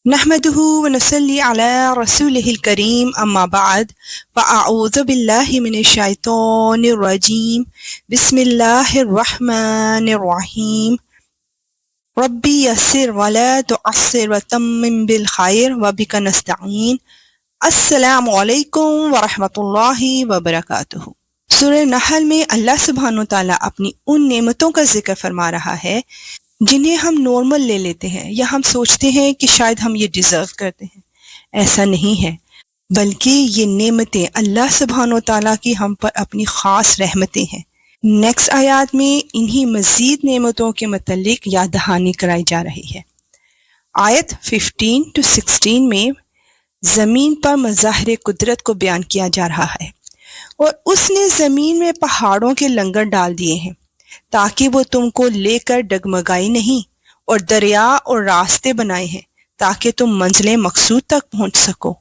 نحمده ونصلي على رسوله الكريم أما بعد فأعوذ بالله من الشيطان الرجيم بسم الله الرحمن الرحيم ربي يسر ولا تعسر وتمم بالخير وبك نستعين السلام علیکم ورحمۃ اللہ وبرکاتہ۔ سورہ نحل میں اللہ سبحانہ وتعالیٰ اپنی ان نعمتوں کا ذکر فرما رہا ہے جنہیں ہم نارمل لے لیتے ہیں یا ہم سوچتے ہیں کہ شاید ہم یہ ڈیزرو کرتے ہیں۔ ایسا نہیں ہے، بلکہ یہ نعمتیں اللہ سبحانہ وتعالیٰ کی ہم پر اپنی خاص رحمتیں ہیں۔ نیکسٹ آیات میں انہی مزید نعمتوں کے متعلق یاد دہانی کرائی جا رہی ہے۔ آیت 15-16 میں زمین پر مظاہر قدرت کو بیان کیا جا رہا ہے، اور اس نے زمین میں پہاڑوں کے لنگر ڈال دیے ہیں تاکہ وہ تم کو لے کر ڈگمگائی نہیں، اور دریا اور راستے بنائے ہیں تاکہ تم منزل مقصود تک پہنچ سکو،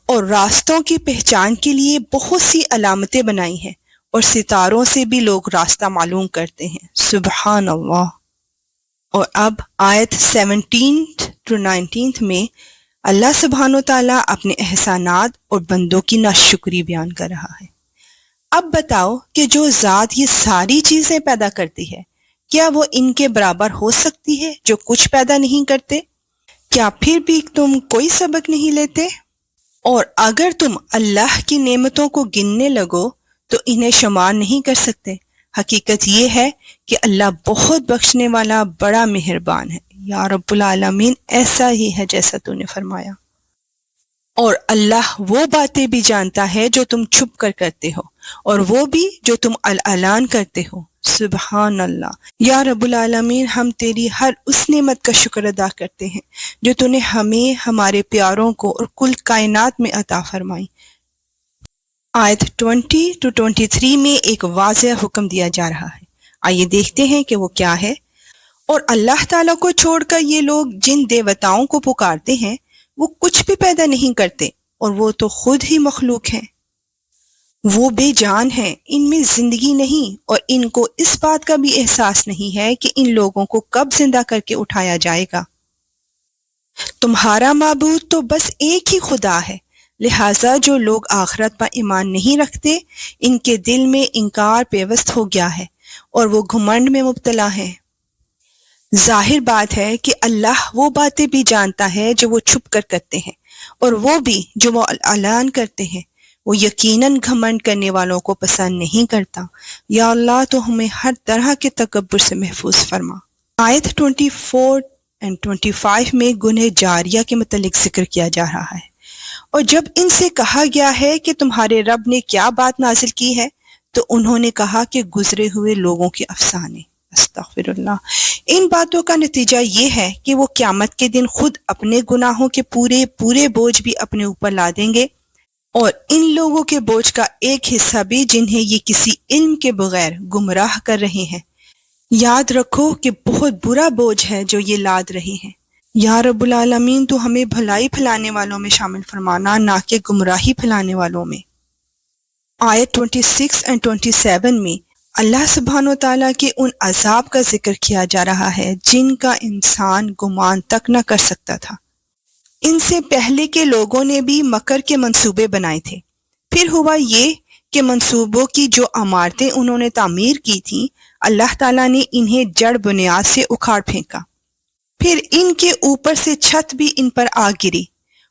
اور راستوں کی پہچان کے لیے بہت سی علامتیں بنائی ہیں، اور ستاروں سے بھی لوگ راستہ معلوم کرتے ہیں۔ سبحان اللہ۔ اور اب آیت 17-19 میں اللہ سبحانہ وتعالیٰ اپنے احسانات اور بندوں کی ناشکری بیان کر رہا ہے۔ اب بتاؤ کہ جو ذات یہ ساری چیزیں پیدا کرتی ہے، کیا وہ ان کے برابر ہو سکتی ہے جو کچھ پیدا نہیں کرتے؟ کیا پھر بھی تم کوئی سبق نہیں لیتے؟ اور اگر تم اللہ کی نعمتوں کو گننے لگو تو انہیں شمار نہیں کر سکتے۔ حقیقت یہ ہے کہ اللہ بہت بخشنے والا بڑا مہربان ہے۔ یا رب العالمین، ایسا ہی ہے جیسا تو نے فرمایا۔ اور اللہ وہ باتیں بھی جانتا ہے جو تم چھپ کر کرتے ہو، اور وہ بھی جو تم اعلان کرتے ہو۔ سبحان اللہ۔ یا رب العالمین، ہم تیری ہر اس نعمت کا شکر ادا کرتے ہیں جو تو نے ہمیں، ہمارے پیاروں کو اور کل کائنات میں عطا فرمائی۔ آیت 20-23 میں ایک واضح حکم دیا جا رہا ہے۔ آئیے دیکھتے ہیں کہ وہ کیا ہے۔ اور اللہ تعالیٰ کو چھوڑ کر یہ لوگ جن دیوتاؤں کو پکارتے ہیں وہ کچھ بھی پیدا نہیں کرتے، اور وہ تو خود ہی مخلوق ہیں۔ وہ بے جان ہیں، ان میں زندگی نہیں، اور ان کو اس بات کا بھی احساس نہیں ہے کہ ان لوگوں کو کب زندہ کر کے اٹھایا جائے گا۔ تمہارا معبود تو بس ایک ہی خدا ہے، لہٰذا جو لوگ آخرت پر ایمان نہیں رکھتے ان کے دل میں انکار پیوست ہو گیا ہے، اور وہ گھمنڈ میں مبتلا ہیں۔ ظاہر بات ہے کہ اللہ وہ باتیں بھی جانتا ہے جو وہ چھپ کر کرتے ہیں، اور وہ بھی جو وہ اعلان کرتے ہیں۔ وہ یقیناً گھمنڈ کرنے والوں کو پسند نہیں کرتا۔ یا اللہ، تو ہمیں ہر طرح کے تکبر سے محفوظ فرما۔ آیت 24-25 میں گنہ جاریہ کے متعلق ذکر کیا جا رہا ہے۔ اور جب ان سے کہا گیا ہے کہ تمہارے رب نے کیا بات نازل کی ہے تو انہوں نے کہا کہ گزرے ہوئے لوگوں کے افسانے۔ استغفر اللہ۔ ان باتوں کا نتیجہ یہ ہے کہ وہ قیامت کے دن خود اپنے گناہوں کے پورے بوجھ بھی اپنے اوپر لا دیں گے، اور ان لوگوں کے بوجھ کا ایک حصہ بھی جنہیں یہ کسی علم کے بغیر گمراہ کر رہے ہیں۔ یاد رکھو کہ بہت برا بوجھ ہے جو یہ لاد رہے ہیں۔ یا رب العالمین، تو ہمیں بھلائی پھیلانے والوں میں شامل فرمانا، نہ کہ گمراہی پھیلانے والوں میں۔ آیت 26-27 میں اللہ سبحانہ وتعالیٰ کے ان عذاب کا ذکر کیا جا رہا ہے جن کا انسان گمان تک نہ کر سکتا تھا۔ ان سے پہلے کے لوگوں نے بھی مکر کے منصوبے بنائے تھے، پھر ہوا یہ کہ منصوبوں کی جو عمارتیں انہوں نے تعمیر کی تھیں، اللہ تعالیٰ نے انہیں جڑ بنیاد سے اکھاڑ پھینکا۔ پھر ان کے اوپر سے چھت بھی ان پر آ گری،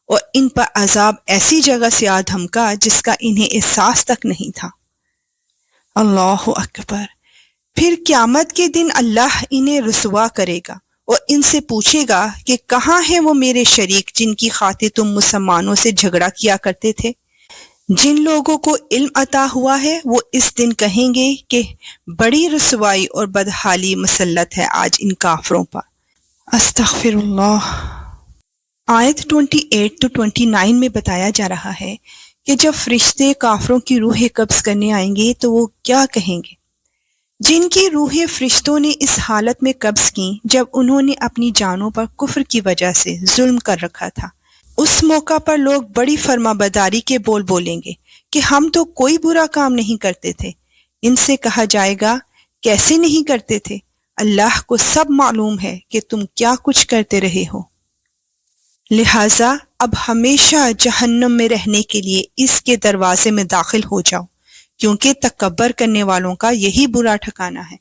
اور ان پر عذاب ایسی جگہ سے آ دھمکا جس کا انہیں احساس تک نہیں تھا۔ اللہ اکبر۔ پھر قیامت کے دن اللہ انہیں رسوا کرے گا اور ان سے پوچھے گا کہ کہاں ہیں وہ میرے شریک جن کی خاطر تم مسلمانوں سے جھگڑا کیا کرتے تھے؟ جن لوگوں کو علم عطا ہوا ہے وہ اس دن کہیں گے کہ بڑی رسوائی اور بدحالی مسلط ہے آج ان کافروں پر۔ استغفر اللہ۔ آیت 28-29 میں بتایا جا رہا ہے کہ جب فرشتے کافروں کی روحیں قبض کرنے آئیں گے تو وہ کیا کہیں گے؟ جن کی روحیں فرشتوں نے اس حالت میں قبض کیں جب انہوں نے اپنی جانوں پر کفر کی وجہ سے ظلم کر رکھا تھا، اس موقع پر لوگ بڑی فرما برداری کے بول بولیں گے کہ ہم تو کوئی برا کام نہیں کرتے تھے۔ ان سے کہا جائے گا، کیسے نہیں کرتے تھے؟ اللہ کو سب معلوم ہے کہ تم کیا کچھ کرتے رہے ہو۔ لہٰذا اب ہمیشہ جہنم میں رہنے کے لیے اس کے دروازے میں داخل ہو جاؤ، کیونکہ تکبر کرنے والوں کا یہی برا ٹھکانہ ہے۔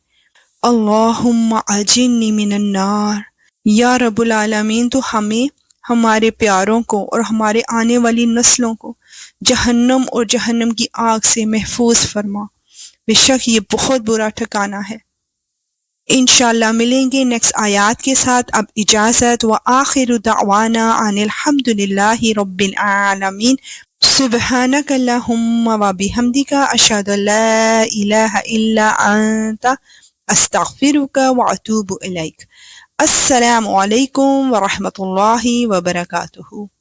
اللہم اجرنی من النار، یا رب العالمین تو ہمیں، ہمارے پیاروں کو اور ہمارے آنے والی نسلوں کو جہنم اور جہنم کی آگ سے محفوظ فرما، بے شک یہ بہت برا ٹھکانہ ہے۔ انشاءاللہ ملیں گے نیکسٹ آیات کے ساتھ۔ اب اجازت، وآخر دعوانا ان الحمد للہ رب العالمین۔ سبحانک اللہم وبحمدک، اشہد ان لا الہ الا انت، استغفرک واتوب الیک۔ السلام علیکم ورحمۃ اللہ وبرکاتہ۔